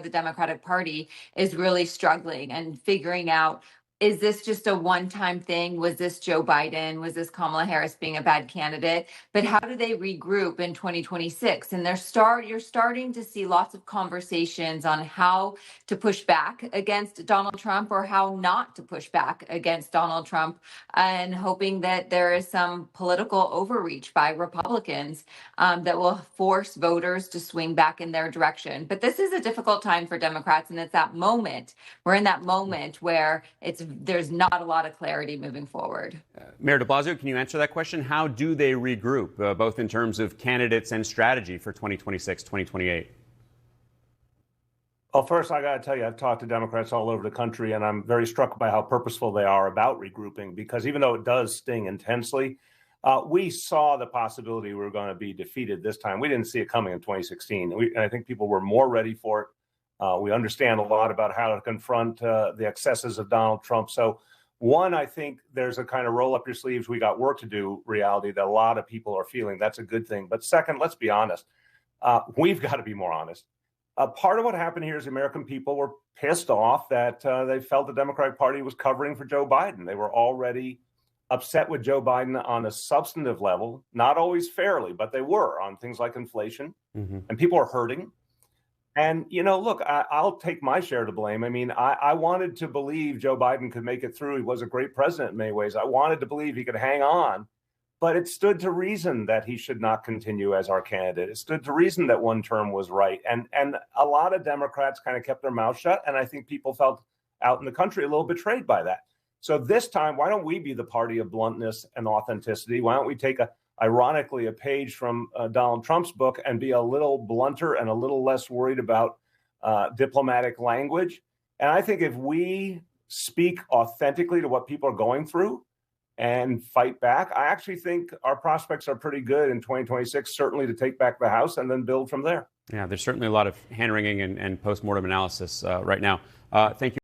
the Democratic Party is really struggling and figuring out, is this just a one-time thing? Was this Joe Biden? Was this Kamala Harris being a bad candidate? But how do they regroup in 2026? And you're starting to see lots of conversations on how to push back against Donald Trump or how not to push back against Donald Trump, and hoping that there is some political overreach by Republicans that will force voters to swing back in their direction. But this is a difficult time for Democrats, and it's that moment. We're in that moment where there's not a lot of clarity moving forward. Mayor de Blasio, can you answer that question? How do they regroup, both in terms of candidates and strategy for 2026, 2028? Well, first, I got to tell you, I've talked to Democrats all over the country, and I'm very struck by how purposeful they are about regrouping, because even though it does sting intensely, we saw the possibility we were going to be defeated this time. We didn't see it coming in 2016. And I think people were more ready for it. We understand a lot about how to confront the excesses of Donald Trump. So, one, I think there's a kind of roll up your sleeves, we got work to do reality that a lot of people are feeling. That's a good thing. But second, let's be honest. We've got to be more honest. Part of what happened here is the American people were pissed off that they felt the Democratic Party was covering for Joe Biden. They were already upset with Joe Biden on a substantive level, not always fairly, but they were on things like inflation, and people are hurting. And, look, I'll take my share to blame. I mean, I wanted to believe Joe Biden could make it through. He was a great president in many ways. I wanted to believe he could hang on, but it stood to reason that he should not continue as our candidate. It stood to reason that one term was right. And a lot of Democrats kind of kept their mouth shut. And I think people felt out in the country a little betrayed by that. So this time, why don't we be the party of bluntness and authenticity? Why don't we take ironically, a page from Donald Trump's book and be a little blunter and a little less worried about diplomatic language? And I think if we speak authentically to what people are going through and fight back, I actually think our prospects are pretty good in 2026, certainly to take back the House and then build from there. Yeah, there's certainly a lot of hand-wringing and post-mortem analysis right now. Thank you.